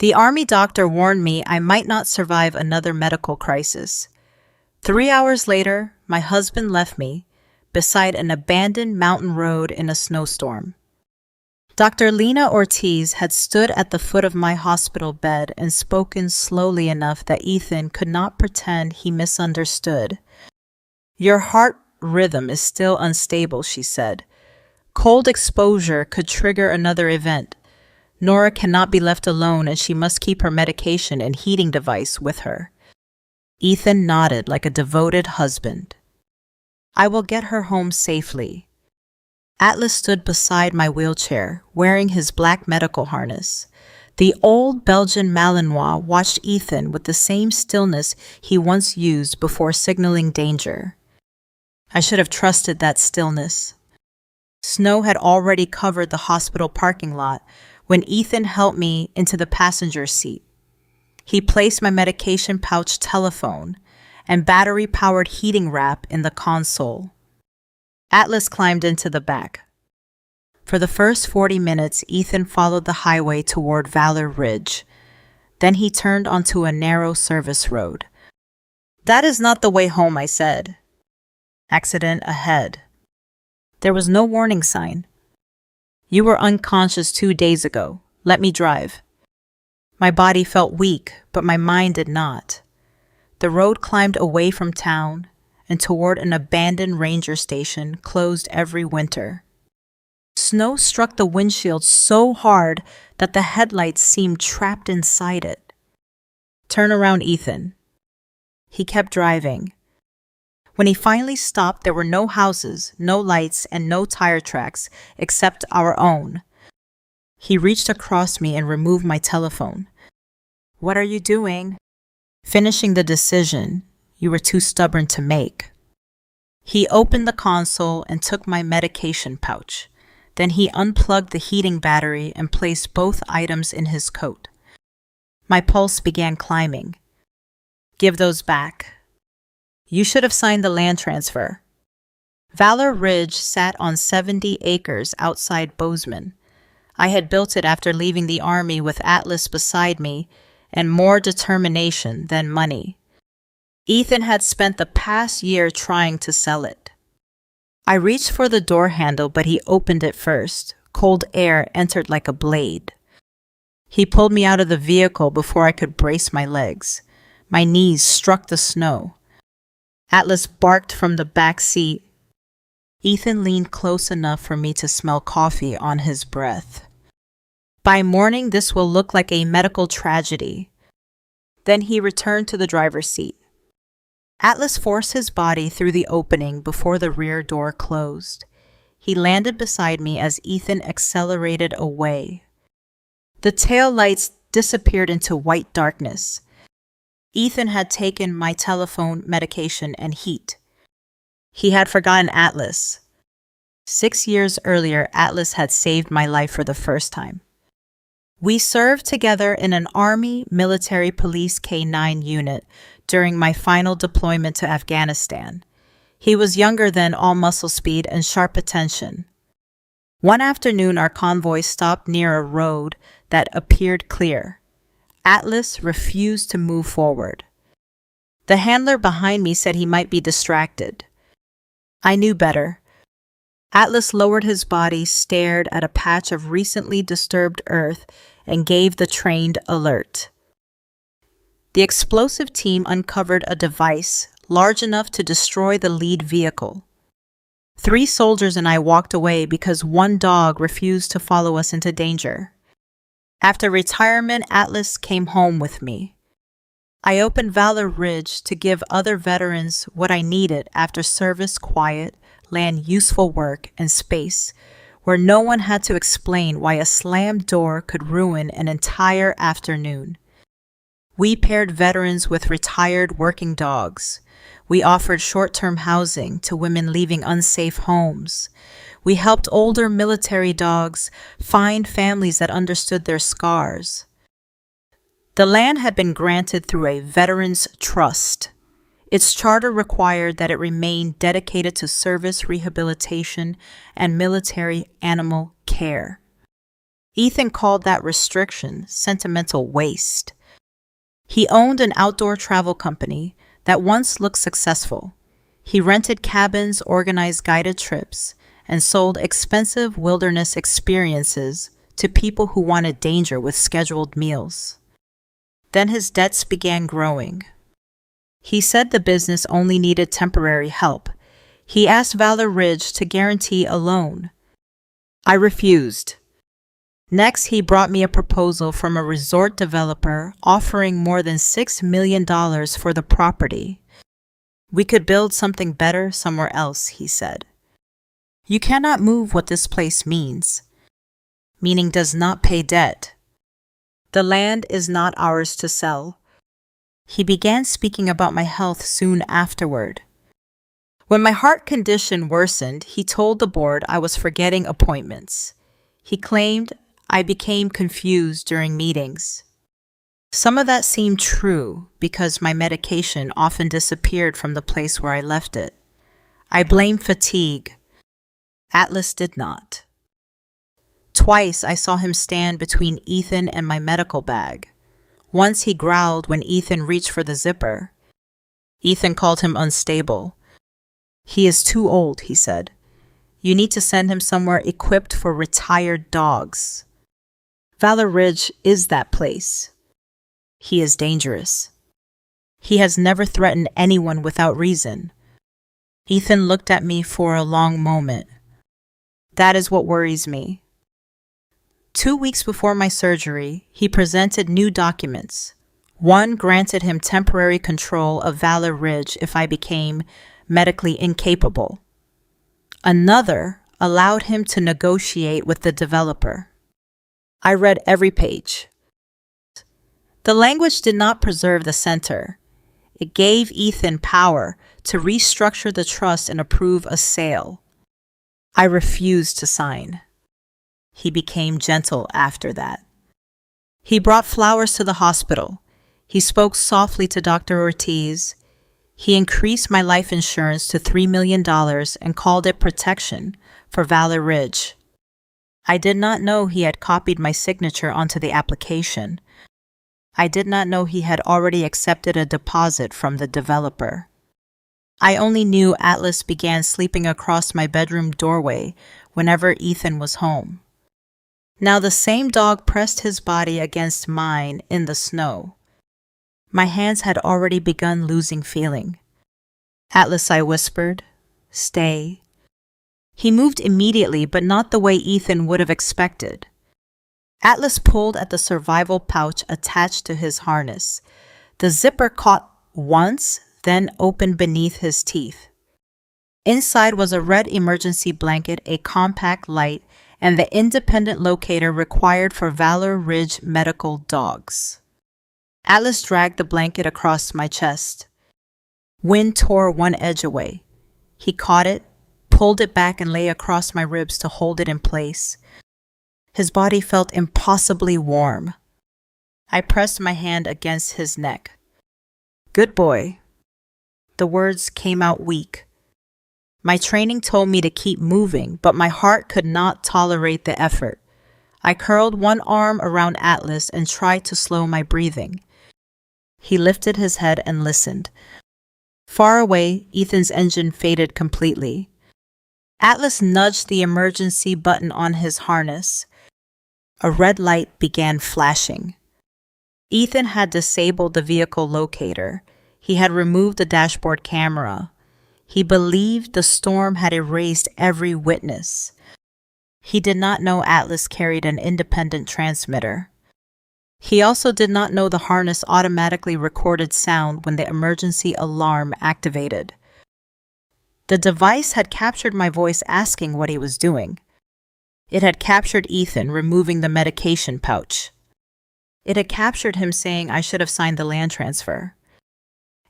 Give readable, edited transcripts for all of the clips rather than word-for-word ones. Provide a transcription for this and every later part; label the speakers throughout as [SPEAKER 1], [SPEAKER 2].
[SPEAKER 1] The Army doctor warned me I might not survive another medical crisis. 3 hours later, my husband left me beside an abandoned mountain road in a snowstorm. Dr. Lena Ortiz had stood at the foot of my hospital bed and spoken slowly enough that Ethan could not pretend he misunderstood. "Your heart rhythm is still unstable," she said. "Cold exposure could trigger another event. Nora cannot be left alone and she must keep her medication and heating device with her." Ethan nodded like a devoted husband. "I will get her home safely." Atlas stood beside my wheelchair, wearing his black medical harness. The old Belgian Malinois watched Ethan with the same stillness he once used before signaling danger. I should have trusted that stillness. Snow had already covered the hospital parking lot when Ethan helped me into the passenger seat. He placed my medication pouch, telephone, and battery-powered heating wrap in the console. Atlas climbed into the back. For the first 40 minutes, Ethan followed the highway toward Valor Ridge. Then he turned onto a narrow service road. "That is not the way home," I said. "Accident ahead." There was no warning sign. "You were unconscious 2 days ago. Let me drive." My body felt weak, but my mind did not. The road climbed away from town and toward an abandoned ranger station closed every winter. Snow struck the windshield so hard that the headlights seemed trapped inside it. "Turn around, Ethan." He kept driving. When he finally stopped, there were no houses, no lights, and no tire tracks except our own. He reached across me and removed my telephone. "What are you doing?" "Finishing the decision you were too stubborn to make." He opened the console and took my medication pouch. Then he unplugged the heating battery and placed both items in his coat. My pulse began climbing. "Give those back." "You should have signed the land transfer." Valor Ridge sat on 70 acres outside Bozeman. I had built it after leaving the Army with Atlas beside me and more determination than money. Ethan had spent the past year trying to sell it. I reached for the door handle, but he opened it first. Cold air entered like a blade. He pulled me out of the vehicle before I could brace my legs. My knees struck the snow. Atlas barked from the back seat. Ethan leaned close enough for me to smell coffee on his breath. "By morning, this will look like a medical tragedy." Then he returned to the driver's seat. Atlas forced his body through the opening before the rear door closed. He landed beside me as Ethan accelerated away. The tail lights disappeared into white darkness. Ethan had taken my telephone, medication, and heat. He had forgotten Atlas. 6 years earlier, Atlas had saved my life for the first time. We served together in an Army Military Police K-9 unit during my final deployment to Afghanistan. He was younger than all muscle speed and sharp attention. One afternoon, our convoy stopped near a road that appeared clear. Atlas refused to move forward. The handler behind me said he might be distracted. I knew better. Atlas lowered his body, stared at a patch of recently disturbed earth, and gave the trained alert. The explosive team uncovered a device large enough to destroy the lead vehicle. 3 soldiers and I walked away because one dog refused to follow us into danger. After retirement, Atlas came home with me. I opened Valor Ridge to give other veterans what I needed after service: quiet, land useful work, and space, where no one had to explain why a slammed door could ruin an entire afternoon. We paired veterans with retired working dogs. We offered short-term housing to women leaving unsafe homes. We helped older military dogs find families that understood their scars. The land had been granted through a veterans trust. Its charter required that it remain dedicated to service, rehabilitation, and military animal care. Ethan called that restriction sentimental waste. He owned an outdoor travel company that once looked successful. He rented cabins, organized guided trips, and sold expensive wilderness experiences to people who wanted danger with scheduled meals. Then his debts began growing. He said the business only needed temporary help. He asked Valor Ridge to guarantee a loan. I refused. Next, he brought me a proposal from a resort developer offering more than $6 million for the property. We could build something better somewhere else, he said. You cannot move what this place means, meaning does not pay debt. The land is not ours to sell. He began speaking about my health soon afterward. When my heart condition worsened, he told the board I was forgetting appointments. He claimed I became confused during meetings. Some of that seemed true because my medication often disappeared from the place where I left it. I blamed fatigue. Atlas did not. Twice I saw him stand between Ethan and my medical bag. Once he growled when Ethan reached for the zipper. Ethan called him unstable. He is too old, he said. You need to send him somewhere equipped for retired dogs. Valor Ridge is that place. He is dangerous. He has never threatened anyone without reason. Ethan looked at me for a long moment. That is what worries me. 2 weeks before my surgery, he presented new documents. One granted him temporary control of Valor Ridge if I became medically incapable. Another allowed him to negotiate with the developer. I read every page. The language did not preserve the center. It gave Ethan power to restructure the trust and approve a sale. I refused to sign. He became gentle after that. He brought flowers to the hospital. He spoke softly to Dr. Ortiz. He increased my life insurance to $3 million and called it protection for Valor Ridge. I did not know he had copied my signature onto the application. I did not know he had already accepted a deposit from the developer. I only knew Atlas began sleeping across my bedroom doorway whenever Ethan was home. Now the same dog pressed his body against mine in the snow. My hands had already begun losing feeling. Atlas, I whispered, stay. He moved immediately, but not the way Ethan would have expected. Atlas pulled at the survival pouch attached to his harness. The zipper caught once, then opened beneath his teeth. Inside was a red emergency blanket, a compact light, and the independent locator required for Valor Ridge medical dogs. Atlas dragged the blanket across my chest. Wind tore one edge away. He caught it, pulled it back, and lay across my ribs to hold it in place. His body felt impossibly warm. I pressed my hand against his neck. Good boy. The words came out weak. My training told me to keep moving, but my heart could not tolerate the effort. I curled one arm around Atlas and tried to slow my breathing. He lifted his head and listened. Far away, Ethan's engine faded completely. Atlas nudged the emergency button on his harness. A red light began flashing. Ethan had disabled the vehicle locator. He had removed the dashboard camera. He believed the storm had erased every witness. He did not know Atlas carried an independent transmitter. He also did not know the harness automatically recorded sound when the emergency alarm activated. The device had captured my voice asking what he was doing. It had captured Ethan removing the medication pouch. It had captured him saying I should have signed the land transfer.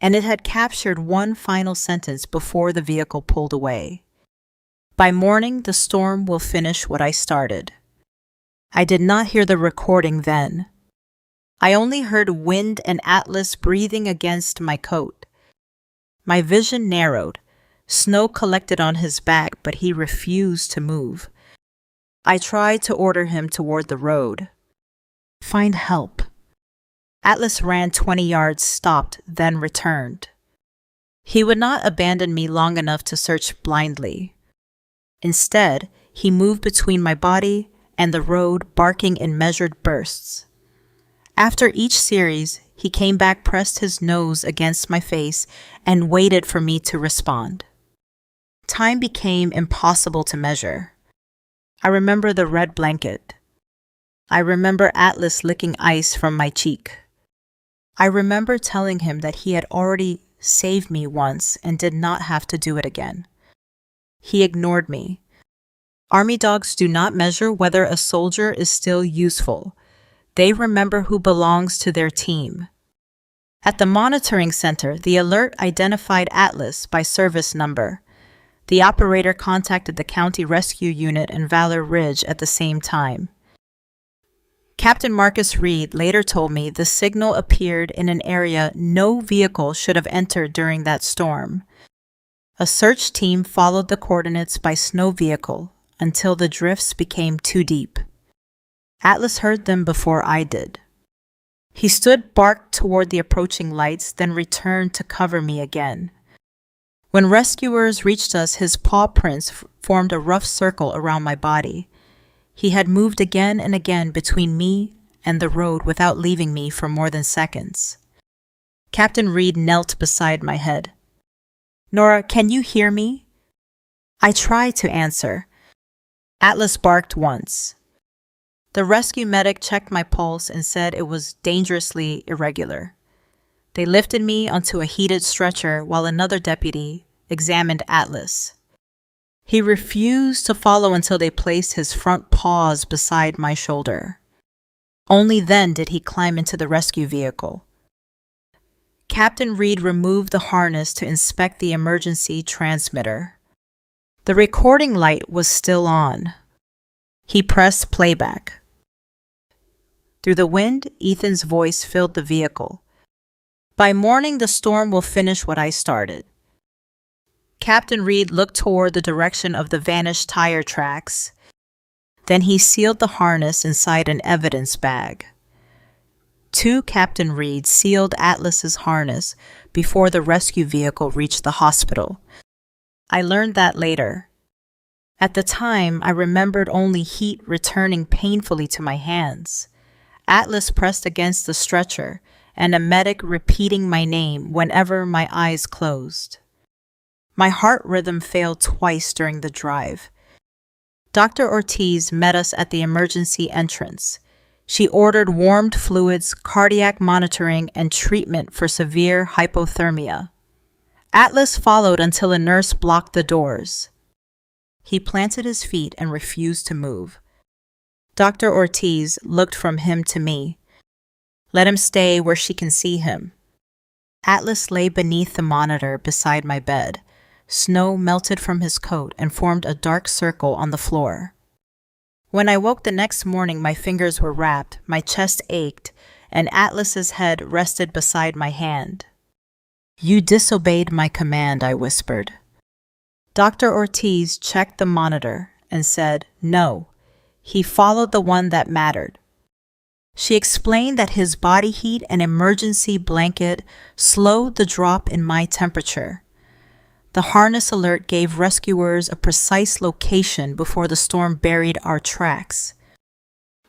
[SPEAKER 1] And it had captured one final sentence before the vehicle pulled away. By morning, the storm will finish what I started. I did not hear the recording then. I only heard wind and Atlas breathing against my coat. My vision narrowed. Snow collected on his back, but he refused to move. I tried to order him toward the road. Find help. Atlas ran 20 yards, stopped, then returned. He would not abandon me long enough to search blindly. Instead, he moved between my body and the road, barking in measured bursts. After each series, he came back, pressed his nose against my face, and waited for me to respond. Time became impossible to measure. I remember the red blanket. I remember Atlas licking ice from my cheek. I remember telling him that he had already saved me once and did not have to do it again. He ignored me. Army dogs do not measure whether a soldier is still useful. They remember who belongs to their team. At the monitoring center, the alert identified Atlas by service number. The operator contacted the county rescue unit in Valor Ridge at the same time. Captain Marcus Reed later told me the signal appeared in an area no vehicle should have entered during that storm. A search team followed the coordinates by snow vehicle until the drifts became too deep. Atlas heard them before I did. He stood, barked toward the approaching lights, then returned to cover me again. When rescuers reached us, his paw prints formed a rough circle around my body. He had moved again and again between me and the road without leaving me for more than seconds. Captain Reed knelt beside my head. "Nora, can you hear me?" I tried to answer. Atlas barked once. The rescue medic checked my pulse and said it was dangerously irregular. They lifted me onto a heated stretcher while another deputy examined Atlas. He refused to follow until they placed his front paws beside my shoulder. Only then did he climb into the rescue vehicle. Captain Reed removed the harness to inspect the emergency transmitter. The recording light was still on. He pressed playback. Through the wind, Ethan's voice filled the vehicle. "By morning, the storm will finish what I started." Captain Reed looked toward the direction of the vanished tire tracks. Then he sealed the harness inside an evidence bag. Captain Reed sealed Atlas's harness before the rescue vehicle reached the hospital. I learned that later. At the time, I remembered only heat returning painfully to my hands. Atlas pressed against the stretcher, and a medic repeating my name whenever my eyes closed. My heart rhythm failed twice during the drive. Dr. Ortiz met us at the emergency entrance. She ordered warmed fluids, cardiac monitoring, and treatment for severe hypothermia. Atlas followed until a nurse blocked the doors. He planted his feet and refused to move. Dr. Ortiz looked from him to me. "Let him stay where she can see him." Atlas lay beneath the monitor beside my bed. Snow melted from his coat and formed a dark circle on the floor. When I woke the next morning, my fingers were wrapped, my chest ached, and Atlas's head rested beside my hand. "You disobeyed my command," I whispered. Dr. Ortiz checked the monitor and said, "No, he followed the one that mattered." She explained that his body heat and emergency blanket slowed the drop in my temperature. The harness alert gave rescuers a precise location before the storm buried our tracks.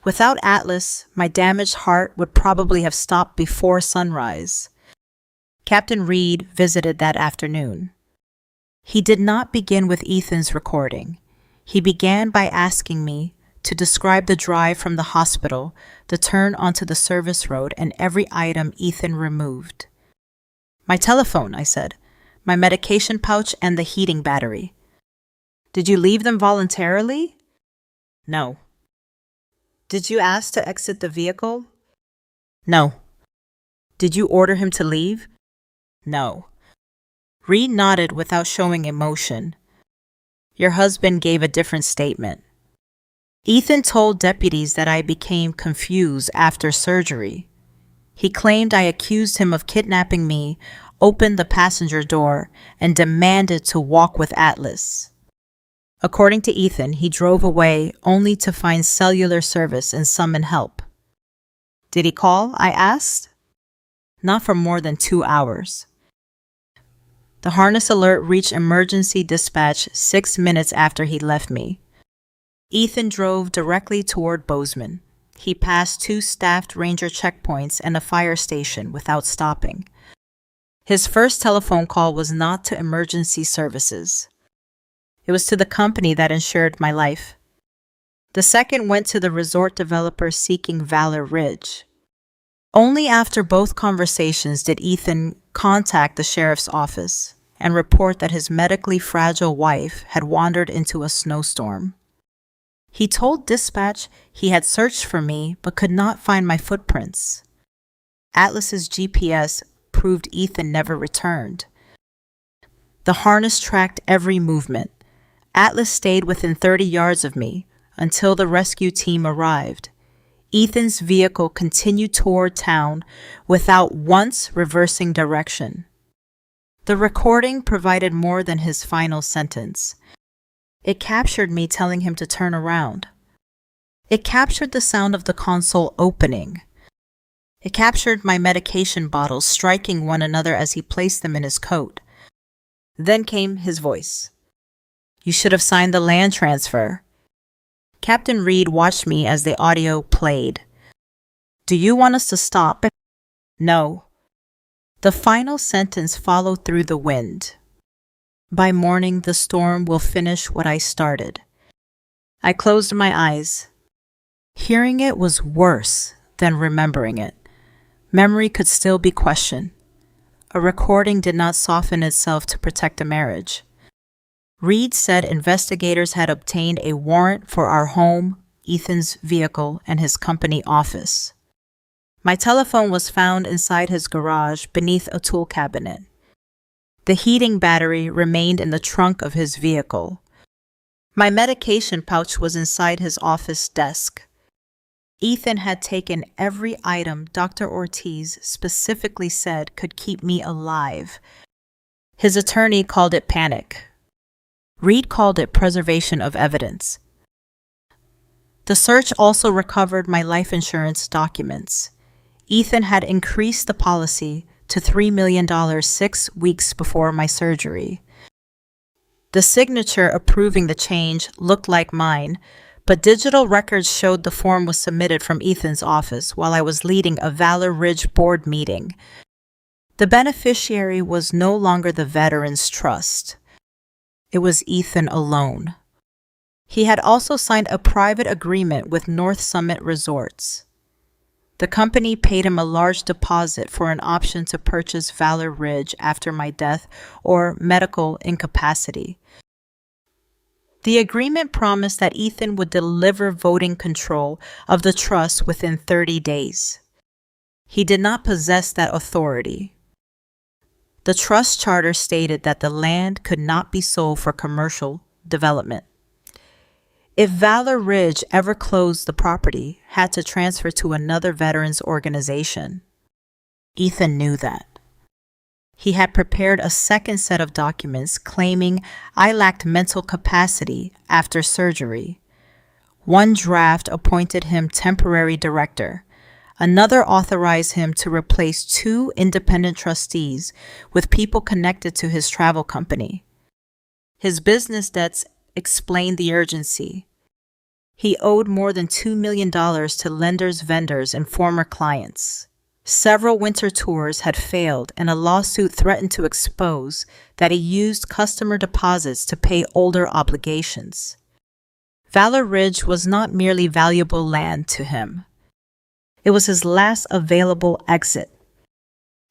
[SPEAKER 1] Without Atlas, my damaged heart would probably have stopped before sunrise. Captain Reed visited that afternoon. He did not begin with Ethan's recording. He began by asking me to describe the drive from the hospital, the turn onto the service road, and every item Ethan removed. "My telephone," I said, "my medication pouch, and the heating battery." "Did you leave them voluntarily?" "No." "Did you ask to exit the vehicle?" "No." "Did you order him to leave?" "No." Reed nodded without showing emotion. "Your husband gave a different statement." Ethan told deputies that I became confused after surgery. He claimed I accused him of kidnapping me, opened the passenger door, and demanded to walk with Atlas. According to Ethan, he drove away only to find cellular service and summon help. Did he call? I asked. Not for more than 2 hours. The harness alert reached emergency dispatch 6 minutes after he left me. Ethan drove directly toward Bozeman. He passed 2 staffed ranger checkpoints and a fire station without stopping. His first telephone call was not to emergency services. It was to the company that insured my life. The second went to the resort developer seeking Valor Ridge. Only after both conversations did Ethan contact the sheriff's office and report that his medically fragile wife had wandered into a snowstorm. He told dispatch he had searched for me but could not find my footprints. Atlas's GPS proved Ethan never returned. The harness tracked every movement. Atlas stayed within 30 yards of me until the rescue team arrived. Ethan's vehicle continued toward town without once reversing direction. The recording provided more than his final sentence. It captured me telling him to turn around. It captured the sound of the console opening. It captured my medication bottles striking one another as he placed them in his coat. Then came his voice. "You should have signed the land transfer." Captain Reed watched me as the audio played. "Do you want us to stop?" "No." The final sentence followed through the wind. "By morning, the storm will finish what I started." I closed my eyes. Hearing it was worse than remembering it. Memory could still be questioned. A recording did not soften itself to protect a marriage. Reed said investigators had obtained a warrant for our home, Ethan's vehicle, and his company office. My telephone was found inside his garage beneath a tool cabinet. The heating battery remained in the trunk of his vehicle. My medication pouch was inside his office desk. Ethan had taken every item Dr. Ortiz specifically said could keep me alive. His attorney called it panic. Reed called it preservation of evidence. The search also recovered my life insurance documents. Ethan had increased the policy to $3 million 6 weeks before my surgery. The signature approving the change looked like mine, but digital records showed the form was submitted from Ethan's office while I was leading a Valor Ridge board meeting. The beneficiary was no longer the Veterans Trust. It was Ethan alone. He had also signed a private agreement with North Summit Resorts. The company paid him a large deposit for an option to purchase Valor Ridge after my death or medical incapacity. The agreement promised that Ethan would deliver voting control of the trust within 30 days. He did not possess that authority. The trust charter stated that the land could not be sold for commercial development. If Valor Ridge ever closed, the property had to transfer to another veterans organization. Ethan knew that. He had prepared a second set of documents claiming I lacked mental capacity after surgery. One draft appointed him temporary director. Another authorized him to replace 2 independent trustees with people connected to his travel company. His business debts explained the urgency. He owed more than $2 million to lenders, vendors, and former clients. Several winter tours had failed, and a lawsuit threatened to expose that he used customer deposits to pay older obligations. Valor Ridge was not merely valuable land to him. It was his last available exit.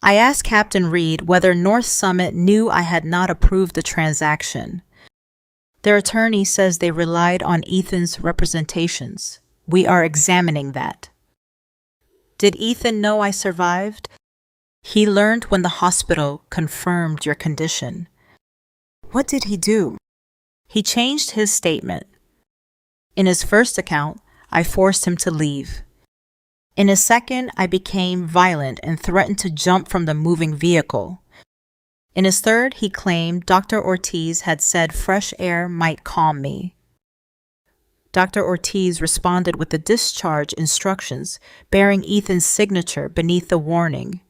[SPEAKER 1] I asked Captain Reed whether North Summit knew I had not approved the transaction. Their attorney says they relied on Ethan's representations. We are examining that. Did Ethan know I survived? He learned when the hospital confirmed your condition. What did he do? He changed his statement. In his first account, I forced him to leave. In his second, I became violent and threatened to jump from the moving vehicle. In his third, he claimed Dr. Ortiz had said fresh air might calm me. Dr. Ortiz responded with the discharge instructions, bearing Ethan's signature beneath the warning.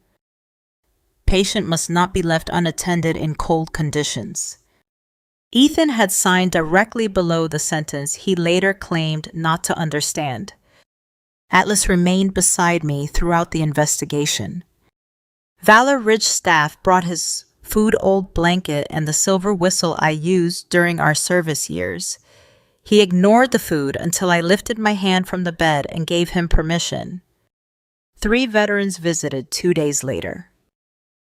[SPEAKER 1] Patient must not be left unattended in cold conditions. Ethan had signed directly below the sentence he later claimed not to understand. Atlas remained beside me throughout the investigation. Valor Ridge staff brought his food-old blanket and the silver whistle I used during our service years. He ignored the food until I lifted my hand from the bed and gave him permission. 3 veterans visited 2 days later.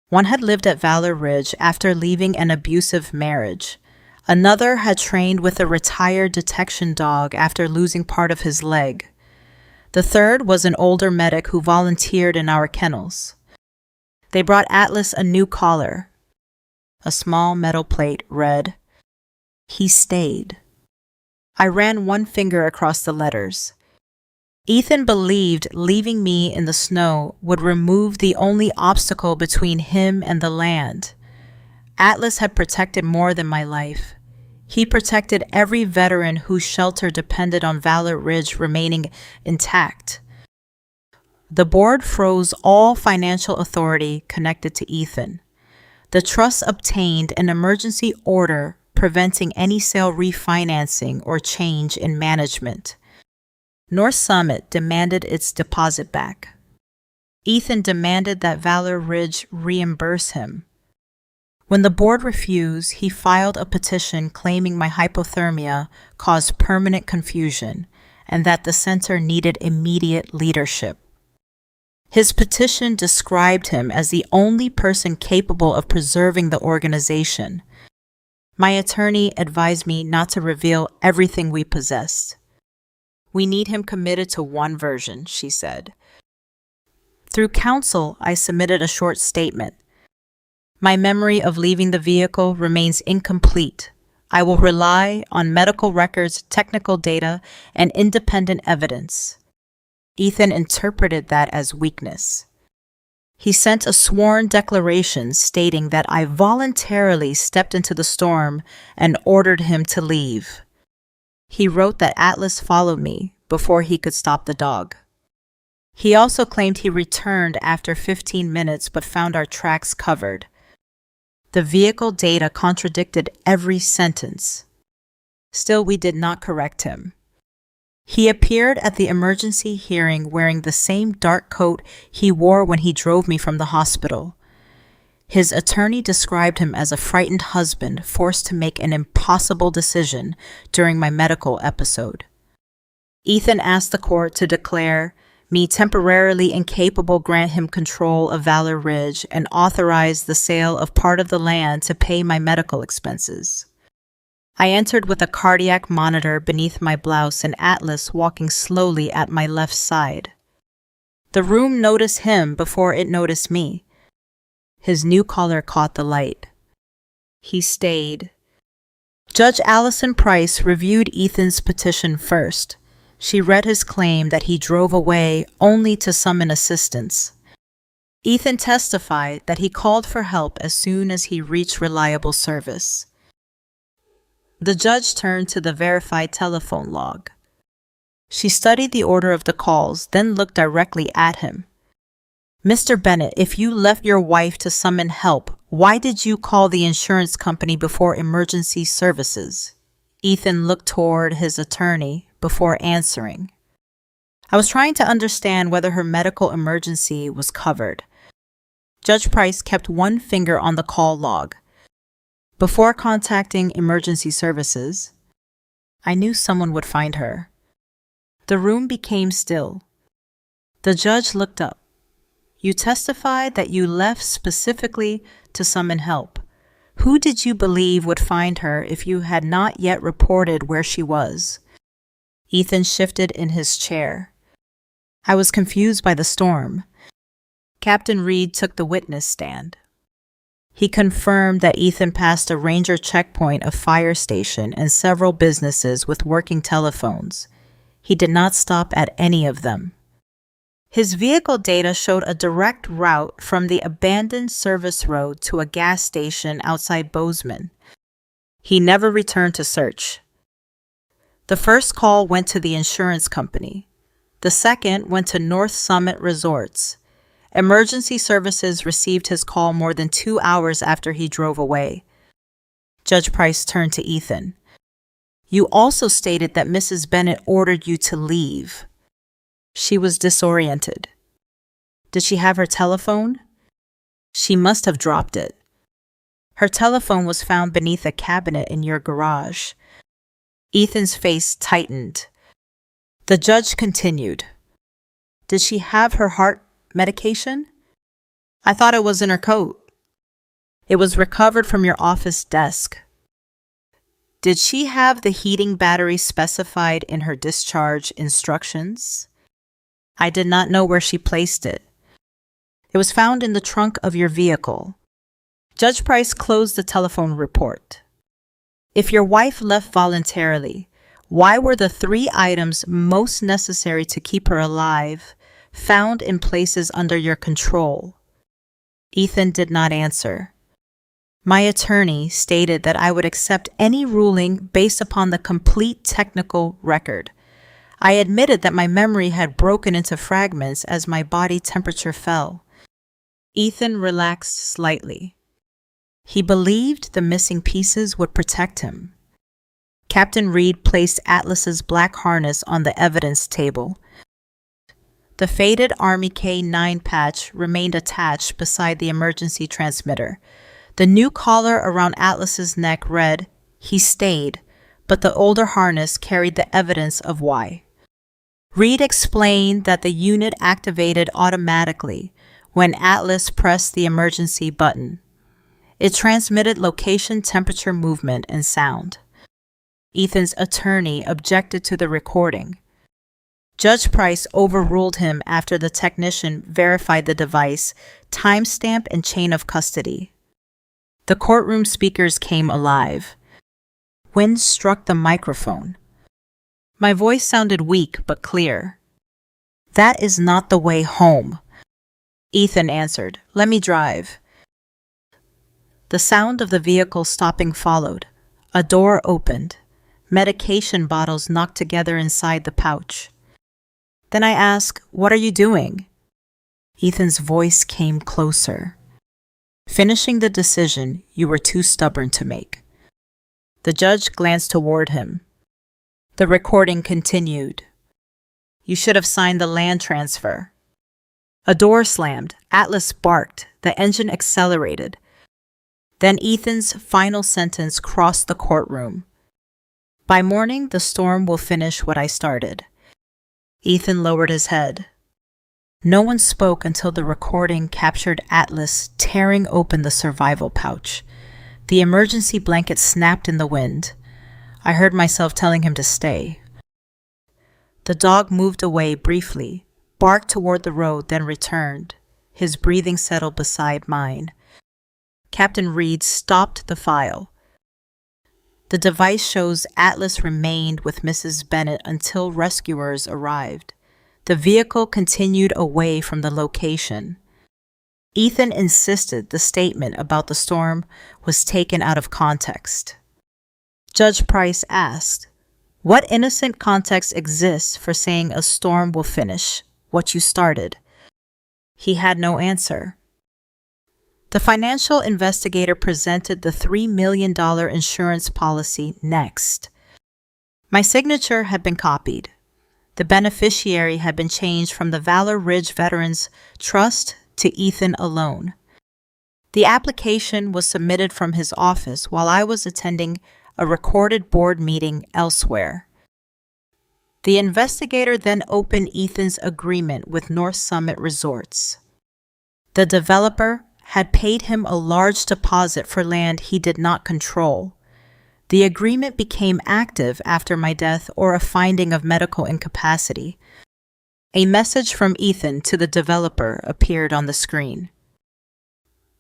[SPEAKER 1] One had lived at Valor Ridge after leaving an abusive marriage. Another had trained with a retired detection dog after losing part of his leg. The third was an older medic who volunteered in our kennels. They brought Atlas a new collar. A small metal plate read, "He stayed." I ran one finger across the letters. Ethan believed leaving me in the snow would remove the only obstacle between him and the land. Atlas had protected more than my life. He protected every veteran whose shelter depended on Valor Ridge remaining intact. The board froze all financial authority connected to Ethan. The trust obtained an emergency order preventing any sale refinancing or change in management. North Summit demanded its deposit back. Ethan demanded that Valor Ridge reimburse him. When the board refused, he filed a petition claiming my hypothermia caused permanent confusion and that the center needed immediate leadership. His petition described him as the only person capable of preserving the organization. My attorney advised me not to reveal everything we possessed. "We need him committed to one version," she said. Through counsel, I submitted a short statement. "My memory of leaving the vehicle remains incomplete. I will rely on medical records, technical data, and independent evidence." Ethan interpreted that as weakness. He sent a sworn declaration stating that I voluntarily stepped into the storm and ordered him to leave. He wrote that Atlas followed me before he could stop the dog. He also claimed he returned after 15 minutes but found our tracks covered. The vehicle data contradicted every sentence. Still, we did not correct him. He appeared at the emergency hearing wearing the same dark coat he wore when he drove me from the hospital. His attorney described him as a frightened husband forced to make an impossible decision during my medical episode. Ethan asked the court to declare me temporarily incapable, grant him control of Valor Ridge, and authorize the sale of part of the land to pay my medical expenses. I entered with a cardiac monitor beneath my blouse and Atlas walking slowly at my left side. The room noticed him before it noticed me. His new collar caught the light. He stayed. Judge Allison Price reviewed Ethan's petition first. She read his claim that he drove away only to summon assistance. Ethan testified that he called for help as soon as he reached reliable service. The judge turned to the verified telephone log. She studied the order of the calls, then looked directly at him. "Mr. Bennett, if you left your wife to summon help, why did you call the insurance company before emergency services?" Ethan looked toward his attorney before answering. "I was trying to understand whether her medical emergency was covered." Judge Price kept one finger on the call log. "Before contacting emergency services, I knew someone would find her." The room became still. The judge looked up. "You testified that you left specifically to summon help. Who did you believe would find her if you had not yet reported where she was?" Ethan shifted in his chair. "I was confused by the storm." Captain Reed took the witness stand. He confirmed that Ethan passed a ranger checkpoint, a fire station, and several businesses with working telephones. He did not stop at any of them. His vehicle data showed a direct route from the abandoned service road to a gas station outside Bozeman. He never returned to search. The first call went to the insurance company. The second went to North Summit Resorts. Emergency services received his call more than 2 hours after he drove away. Judge Price turned to Ethan. You also stated that Mrs. Bennett ordered you to leave. She was disoriented. Did she have her telephone? She must have dropped it. Her telephone was found beneath a cabinet in your garage. Ethan's face tightened. The judge continued. Did she have her heart medication? I thought it was in her coat. It was recovered from your office desk. Did she have the heating battery specified in her discharge instructions? I did not know where she placed it. It was found in the trunk of your vehicle. Judge Price closed the telephone report. If your wife left voluntarily, why were the 3 items most necessary to keep her alive found in places under your control? Ethan did not answer. My attorney stated that I would accept any ruling based upon the complete technical record. I admitted that my memory had broken into fragments as my body temperature fell. Ethan relaxed slightly. He believed the missing pieces would protect him. Captain Reed placed Atlas's black harness on the evidence table. The faded Army K9 patch remained attached beside the emergency transmitter. The new collar around Atlas's neck read, "He stayed," but the older harness carried the evidence of why. Reed explained that the unit activated automatically when Atlas pressed the emergency button. It transmitted location, temperature, movement, and sound. Ethan's attorney objected to the recording. Judge Price overruled him after the technician verified the device, timestamp, and chain of custody. The courtroom speakers came alive. Wind struck the microphone. My voice sounded weak but clear. That is not the way home. Ethan answered, Let me drive. The sound of the vehicle stopping followed. A door opened. Medication bottles knocked together inside the pouch. Then I asked, What are you doing? Ethan's voice came closer. Finishing the decision you were too stubborn to make. The judge glanced toward him. The recording continued. You should have signed the land transfer. A door slammed. Atlas barked. The engine accelerated. Then Ethan's final sentence crossed the courtroom. By morning, the storm will finish what I started. Ethan lowered his head. No one spoke until the recording captured Atlas tearing open the survival pouch. The emergency blanket snapped in the wind. I heard myself telling him to stay. The dog moved away briefly, barked toward the road, then returned. His breathing settled beside mine. Captain Reed stopped the file. The device shows Atlas remained with Mrs. Bennett until rescuers arrived. The vehicle continued away from the location. Ethan insisted the statement about the storm was taken out of context. Judge Price asked, What innocent context exists for saying a storm will finish what you started? He had no answer. The financial investigator presented the $3 million insurance policy next. My signature had been copied. The beneficiary had been changed from the Valor Ridge Veterans Trust to Ethan alone. The application was submitted from his office while I was attending a recorded board meeting elsewhere. The investigator then opened Ethan's agreement with North Summit Resorts. The developer had paid him a large deposit for land he did not control. The agreement became active after my death or a finding of medical incapacity. A message from Ethan to the developer appeared on the screen.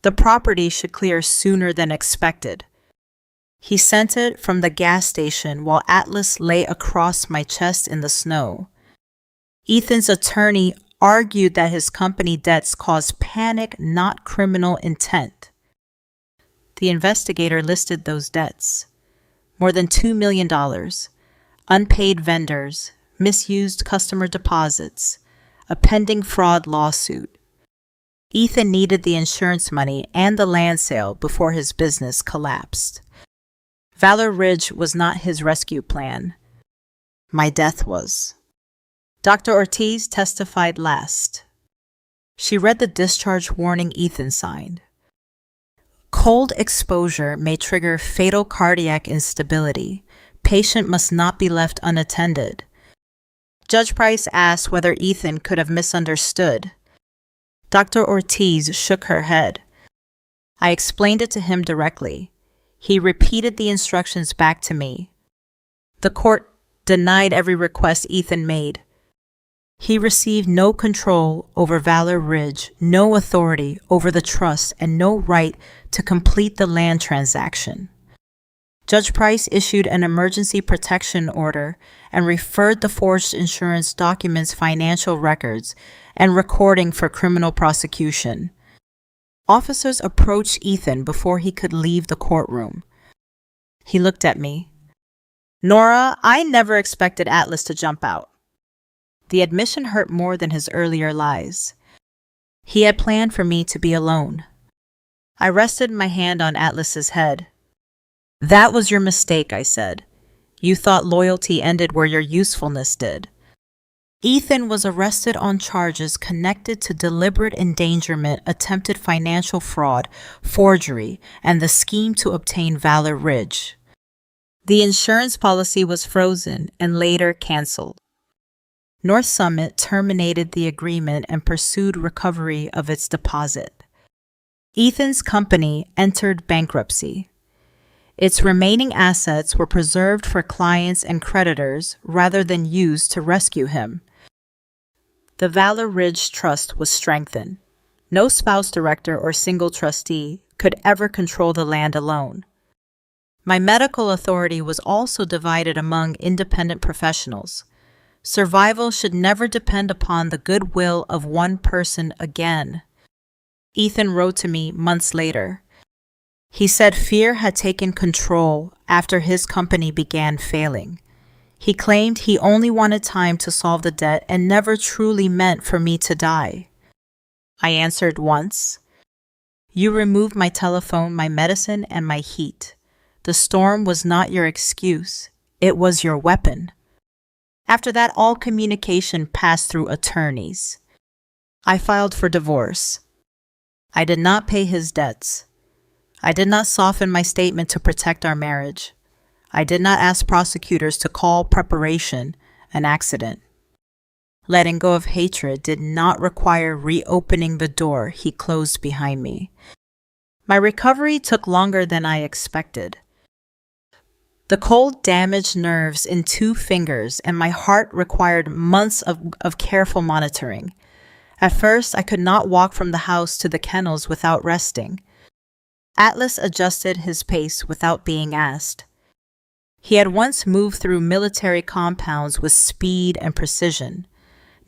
[SPEAKER 1] The property should clear sooner than expected. He sent it from the gas station while Atlas lay across my chest in the snow. Ethan's attorney argued that his company debts caused panic, not criminal intent. The investigator listed those debts: more than $2 million, unpaid vendors, misused customer deposits, a pending fraud lawsuit. Ethan needed the insurance money and the land sale before his business collapsed. Valor Ridge was not his rescue plan. My death was. Dr. Ortiz testified last. She read the discharge warning Ethan signed. Cold exposure may trigger fatal cardiac instability. Patient must not be left unattended. Judge Price asked whether Ethan could have misunderstood. Dr. Ortiz shook her head. I explained it to him directly. He repeated the instructions back to me. The court denied every request Ethan made. He received no control over Valor Ridge, no authority over the trust, and no right to complete the land transaction. Judge Price issued an emergency protection order and referred the forged insurance documents, financial records, and recording for criminal prosecution. Officers approached Ethan before he could leave the courtroom. He looked at me. Nora, I never expected Atlas to jump out. The admission hurt more than his earlier lies. He had planned for me to be alone. I rested my hand on Atlas's head. That was your mistake, I said. You thought loyalty ended where your usefulness did. Ethan was arrested on charges connected to deliberate endangerment, attempted financial fraud, forgery, and the scheme to obtain Valor Ridge. The insurance policy was frozen and later canceled. North Summit terminated the agreement and pursued recovery of its deposit. Ethan's company entered bankruptcy. Its remaining assets were preserved for clients and creditors rather than used to rescue him. The Valor Ridge Trust was strengthened. No spouse director or single trustee could ever control the land alone. My medical authority was also divided among independent professionals. Survival should never depend upon the goodwill of one person again. Ethan wrote to me months later. He said fear had taken control after his company began failing. He claimed he only wanted time to solve the debt and never truly meant for me to die. I answered once. You removed my telephone, my medicine, and my heat. The storm was not your excuse. It was your weapon. After that, all communication passed through attorneys. I filed for divorce. I did not pay his debts. I did not soften my statement to protect our marriage. I did not ask prosecutors to call preparation an accident. Letting go of hatred did not require reopening the door he closed behind me. My recovery took longer than I expected. The cold damaged nerves in 2 fingers, and my heart required months of careful monitoring. At first, I could not walk from the house to the kennels without resting. Atlas adjusted his pace without being asked. He had once moved through military compounds with speed and precision.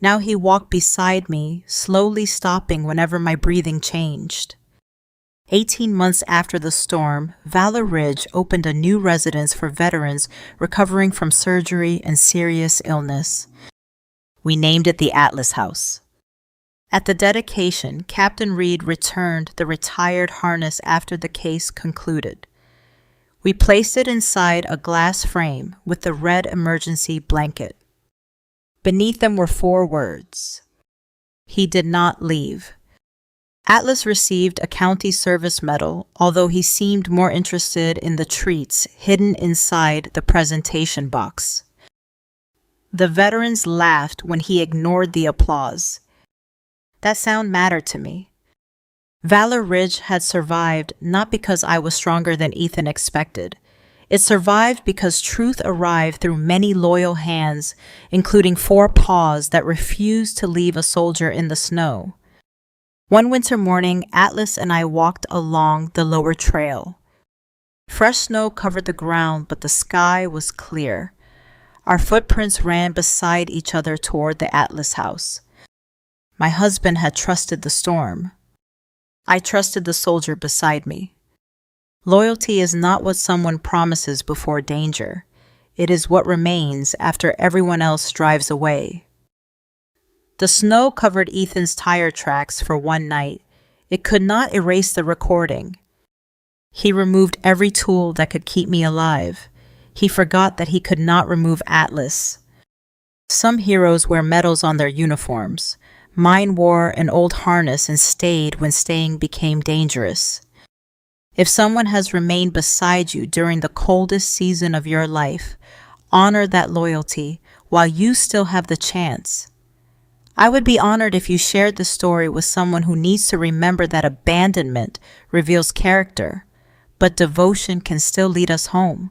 [SPEAKER 1] Now he walked beside me, slowly stopping whenever my breathing changed. 18 months after the storm, Valor Ridge opened a new residence for veterans recovering from surgery and serious illness. We named it the Atlas House. At the dedication, Captain Reed returned the retired harness after the case concluded. We placed it inside a glass frame with the red emergency blanket. Beneath them were 4 words. He did not leave. Atlas received a county service medal, although he seemed more interested in the treats hidden inside the presentation box. The veterans laughed when he ignored the applause. That sound mattered to me. Valor Ridge had survived not because I was stronger than Ethan expected. It survived because truth arrived through many loyal hands, including 4 paws that refused to leave a soldier in the snow. One winter morning, Atlas and I walked along the lower trail. Fresh snow covered the ground, but the sky was clear. Our footprints ran beside each other toward the Atlas house. My husband had trusted the storm. I trusted the soldier beside me. Loyalty is not what someone promises before danger. It is what remains after everyone else drives away. The snow covered Ethan's tire tracks for one night. It could not erase the recording. He removed every tool that could keep me alive. He forgot that he could not remove Atlas. Some heroes wear medals on their uniforms. Mine wore an old harness and stayed when staying became dangerous. If someone has remained beside you during the coldest season of your life, honor that loyalty while you still have the chance. I would be honored if you shared the story with someone who needs to remember that abandonment reveals character, but devotion can still lead us home.